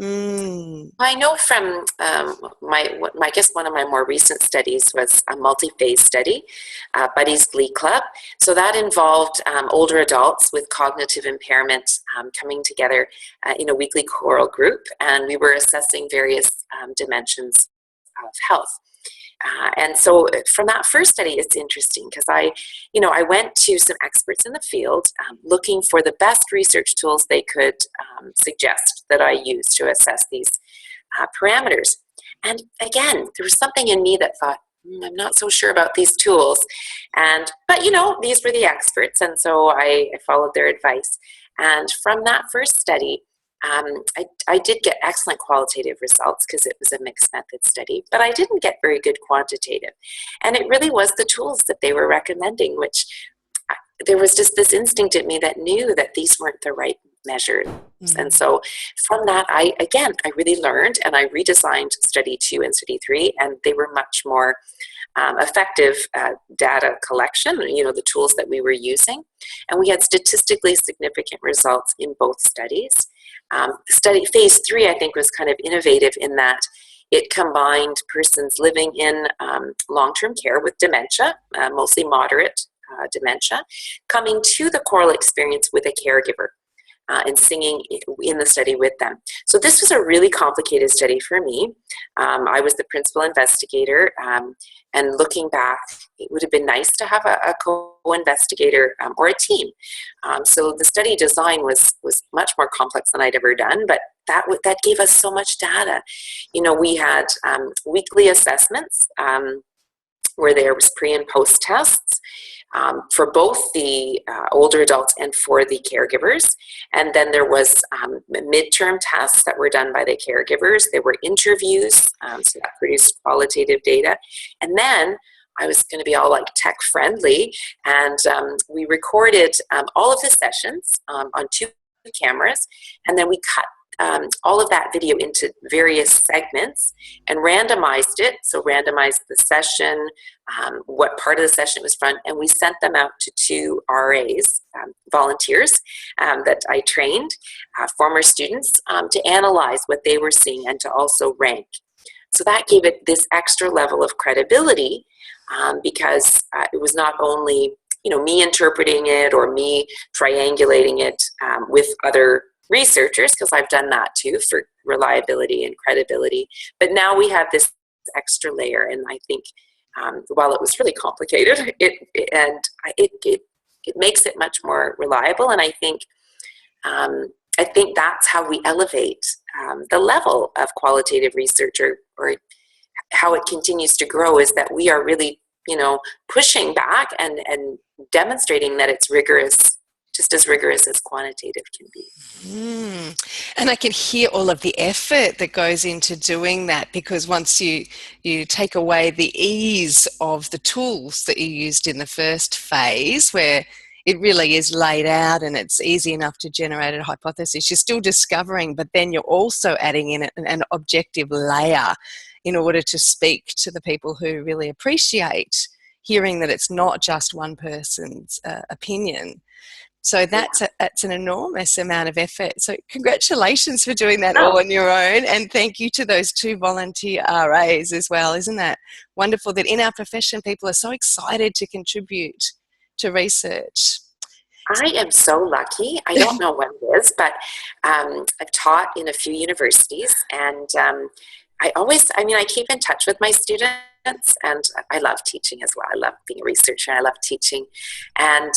Mm. I know from I guess one of my more recent studies was a multi-phase study, Buddy's Glee Club. So that involved older adults with cognitive impairment coming together in a weekly choral group, and we were assessing various dimensions of health. And so from that first study, it's interesting because I went to some experts in the field looking for the best research tools they could suggest that I use to assess these parameters. And again, there was something in me that thought, I'm not so sure about these tools. But these were the experts, and so I followed their advice. And from that first study, I did get excellent qualitative results because it was a mixed method study, but I didn't get very good quantitative. And it really was the tools that they were recommending, which there was just this instinct in me that knew that these weren't the right measures. Mm. And so from that, I really learned, and I redesigned study 2 and study 3, and they were much more effective data collection, the tools that we were using. And we had statistically significant results in both studies. Study phase 3, I think, was kind of innovative in that it combined persons living in long-term care with dementia, mostly moderate dementia, coming to the choral experience with a caregiver and singing in the study with them. So this was a really complicated study for me. I was the principal investigator, and looking back, it would have been nice to have a co-investigator or a team. So the study design was much more complex than I'd ever done, but that gave us so much data. We had weekly assessments where there was pre and post tests for both the older adults and for the caregivers. And then there was midterm tests that were done by the caregivers. There were interviews, so that produced qualitative data. And then I was going to be all like tech friendly, and we recorded all of the sessions on 2 cameras, and then we cut all of that video into various segments and randomized it. So randomized the session, what part of the session was from, and we sent them out to 2 RAs, volunteers that I trained, former students, to analyze what they were seeing and to also rank. So that gave it this extra level of credibility because it was not only me interpreting it or me triangulating it with other researchers, because I've done that too for reliability and credibility. But now we have this extra layer, and I think while it was really complicated, it makes it much more reliable. And I think that's how we elevate the level of qualitative research, or how it continues to grow, is that we are really pushing back and demonstrating that it's rigorous, just as rigorous as quantitative can be. And I can hear all of the effort that goes into doing that, because once you take away the ease of the tools that you used in the first phase, where it really is laid out and it's easy enough to generate a hypothesis, you're still discovering, but then you're also adding in an objective layer in order to speak to the people who really appreciate hearing that it's not just one person's opinion. So that's an enormous amount of effort. So congratulations for doing that all on your own, and thank you to those 2 volunteer RAs as well. Isn't that wonderful that in our profession people are so excited to contribute to research? I am so lucky. I don't know what it is, but I've taught in a few universities, and I keep in touch with my students, and I love teaching as well. I love being a researcher, and I love teaching. And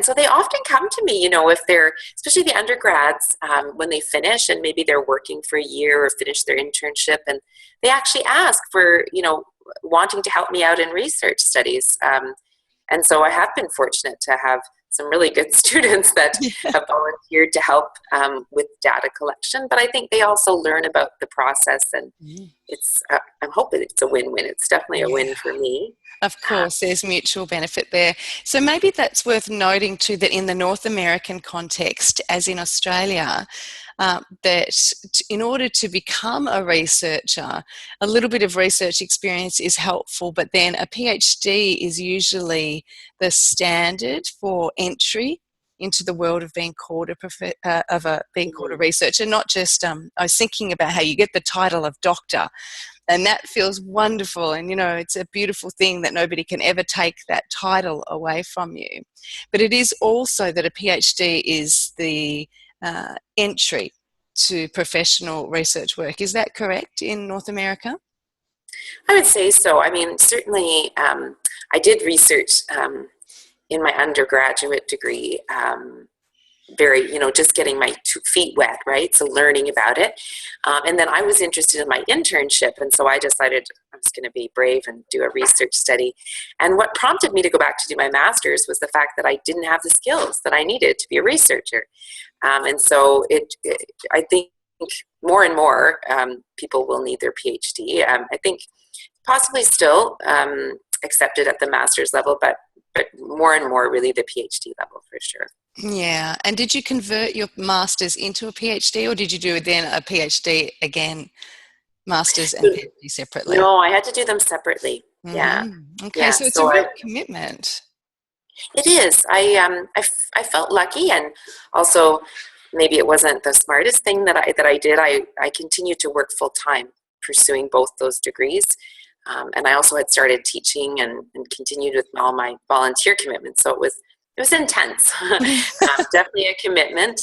so they often come to me, if they're, especially the undergrads, when they finish and maybe they're working for a year or finish their internship, and they actually ask for, wanting to help me out in research studies. And so I have been fortunate to have some really good students that have volunteered to help with data collection. But I think they also learn about the process, and I'm hoping it's a win-win. It's definitely a win for me. Of course, there's mutual benefit there. So maybe that's worth noting too, that in the North American context, as in Australia, that in order to become a researcher, a little bit of research experience is helpful, but then a PhD is usually the standard for entry into the world of being called a researcher. Not just I was thinking about how you get the title of doctor, and that feels wonderful, and it's a beautiful thing that nobody can ever take that title away from you. But it is also that a PhD is the entry to professional research work. Is that correct in North America? I would say so. I mean, certainly I did research in my undergraduate degree, just getting my feet wet, right? So learning about it. And then I was interested in my internship. And so I decided I was going to be brave and do a research study. And what prompted me to go back to do my master's was the fact that I didn't have the skills that I needed to be a researcher. And so I think more and more people will need their PhD. I think possibly still accepted at the master's level, but more and more really the PhD level for sure. Yeah. And did you convert your master's into a PhD, or did you do then a PhD again, master's and PhD separately? No, I had to do them separately. Mm-hmm. Yeah. Okay. Yeah. So it's a real commitment. It is. I felt lucky, and also maybe it wasn't the smartest thing that I did. I continued to work full time pursuing both those degrees. And I also had started teaching and continued with all my volunteer commitments. So it was intense. Definitely a commitment,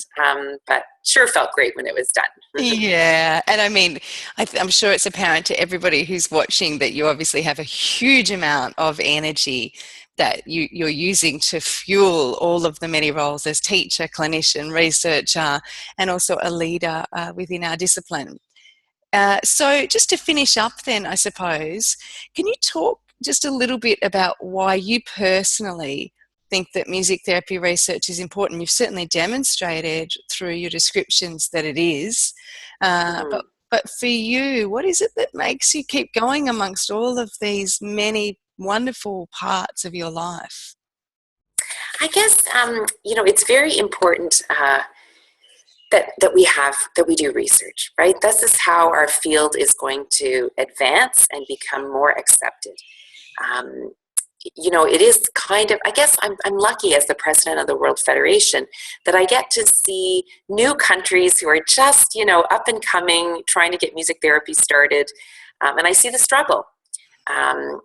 but sure felt great when it was done. Yeah. And I mean, I'm sure it's apparent to everybody who's watching that you obviously have a huge amount of energy that you're using to fuel all of the many roles as teacher, clinician, researcher, and also a leader within our discipline. So just to finish up then, I suppose, can you talk just a little bit about why you personally think that music therapy research is important? You've certainly demonstrated through your descriptions that it is. But for you, what is it that makes you keep going amongst all of these many wonderful parts of your life? I guess, it's very important that we do research, right? This is how our field is going to advance and become more accepted. It is kind of, I guess I'm lucky as the president of the World Federation that I get to see new countries who are just, up and coming, trying to get music therapy started. And I see the struggle.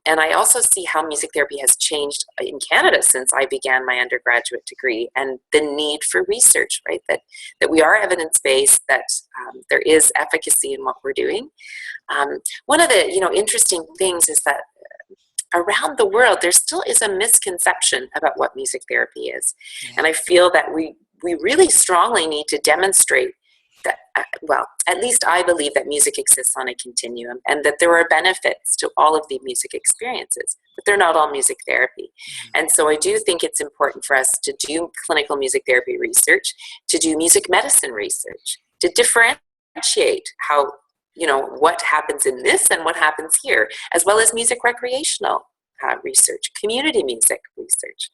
And I also see how music therapy has changed in Canada since I began my undergraduate degree, and the need for research, right? That we are evidence-based, that there is efficacy in what we're doing. One of the, interesting things is that around the world, there still is a misconception about what music therapy is. Yeah. And I feel that we really strongly need to demonstrate that, at least I believe that music exists on a continuum, and that there are benefits to all of the music experiences, but they're not all music therapy. Mm-hmm. And so I do think it's important for us to do clinical music therapy research, to do music medicine research, to differentiate how, what happens in this and what happens here, as well as music recreational research, community music research.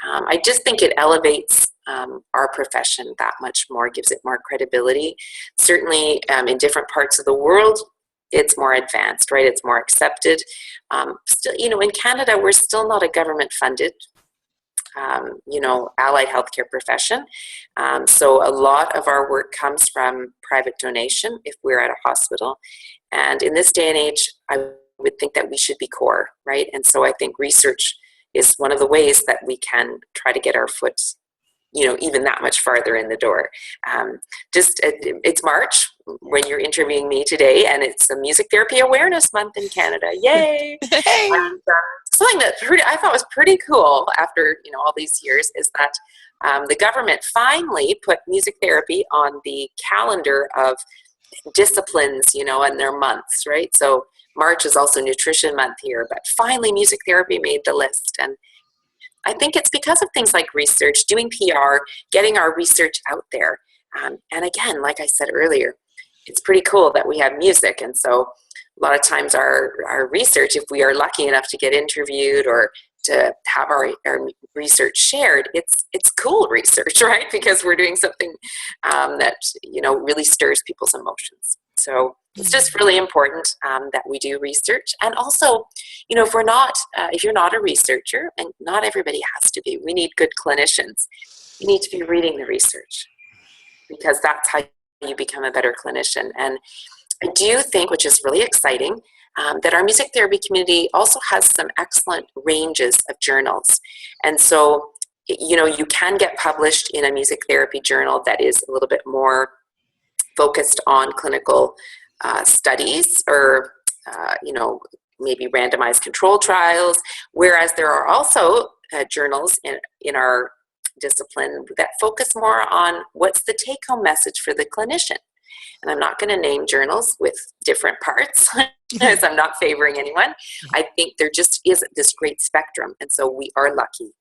I just think it elevates our profession that much more, gives it more credibility. Certainly in different parts of the world, it's more advanced, right? It's more accepted. Still, in Canada, we're still not a government-funded, allied healthcare profession. So a lot of our work comes from private donation if we're at a hospital. And in this day and age, I would think that we should be core, right? And so I think research is one of the ways that we can try to get our foot, even that much farther in the door. It's March when you're interviewing me today, and it's a Music Therapy Awareness Month in Canada. Yay! Hey. And something that I thought was pretty cool after all these years is that the government finally put music therapy on the calendar of disciplines, and their months, right? So March is also Nutrition Month here, but finally music therapy made the list. And I think it's because of things like research, doing PR, getting our research out there. And again, like I said earlier, it's pretty cool that we have music. And so a lot of times our research, if we are lucky enough to get interviewed or to have our research shared, it's cool research, right? Because we're doing something that, really stirs people's emotions. So it's just really important that we do research. And also, if you're not a researcher, and not everybody has to be, we need good clinicians. you need to be reading the research, because that's how you become a better clinician. And I do think, which is really exciting, that our music therapy community also has some excellent ranges of journals. And so, you know, you can get published in a music therapy journal that is a little bit more focused on clinical studies, or, you know, maybe randomized control trials, whereas there are also journals in our discipline that focus more on what's the take-home message for the clinician. And I'm not going to name journals with different parts, as I'm not favoring anyone. I think there just is this great spectrum, and so we are lucky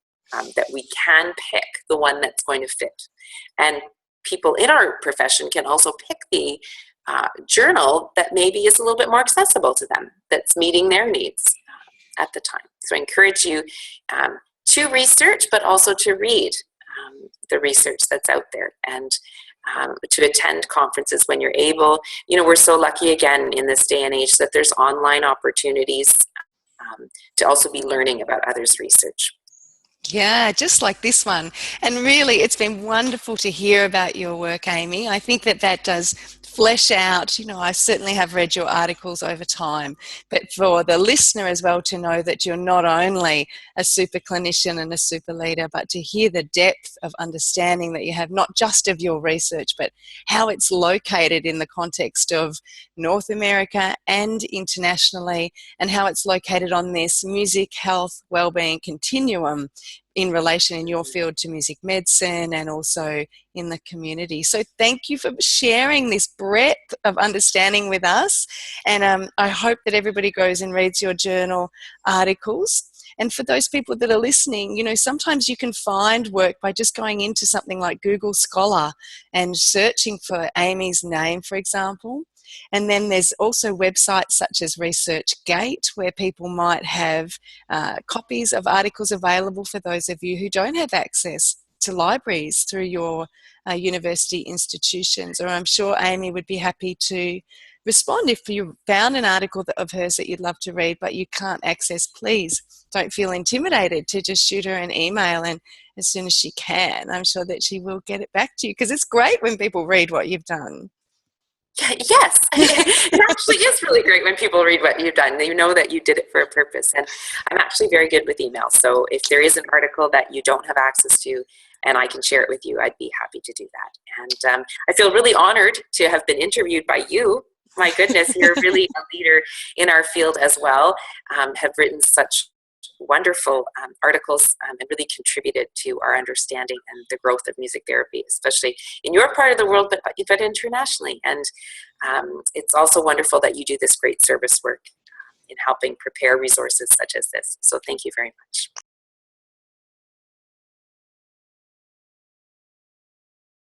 that we can pick the one that's going to fit. And people in our profession can also pick the journal that maybe is a little bit more accessible to them, that's meeting their needs at the time. So I encourage you to research, but also to read the research that's out there, and to attend conferences when you're able. You know, we're so lucky again in this day and age that there's online opportunities to also be learning about others' research. Yeah, just like this one. And really, it's been wonderful to hear about your work, Amy. I think that that does flesh out, you know, I certainly have read your articles over time, but for the listener as well to know that you're not only a super clinician and a super leader, but to hear the depth of understanding that you have, not just of your research, but how it's located in the context of North America and internationally, and how it's located on this music, health, wellbeing continuum in relation in your field to music medicine and also in the community. So thank you for sharing this breadth of understanding with us. And I hope that everybody goes and reads your journal articles. And for those people that are listening, you know, sometimes you can find work by just going into something like Google Scholar and searching for Amy's name, for example. And then there's also websites such as ResearchGate, where people might have copies of articles available for those of you who don't have access to libraries through your university institutions. Or I'm sure Amy would be happy to respond if you found an article of hers that you'd love to read but you can't access. Please don't feel intimidated to just shoot her an email, and as soon as she can, I'm sure that she will get it back to you, because it's great when people read what you've done. Yes, it actually is really great when people read what you've done. They know that you did it for a purpose. And I'm actually very good with email. So if there is an article that you don't have access to and I can share it with you, I'd be happy to do that. And I feel really honored to have been interviewed by you. My goodness, you're really a leader in our field as well, have written such wonderful articles and really contributed to our understanding and the growth of music therapy, especially in your part of the world, but internationally. And it's also wonderful that you do this great service work in helping prepare resources such as this. So thank you very much.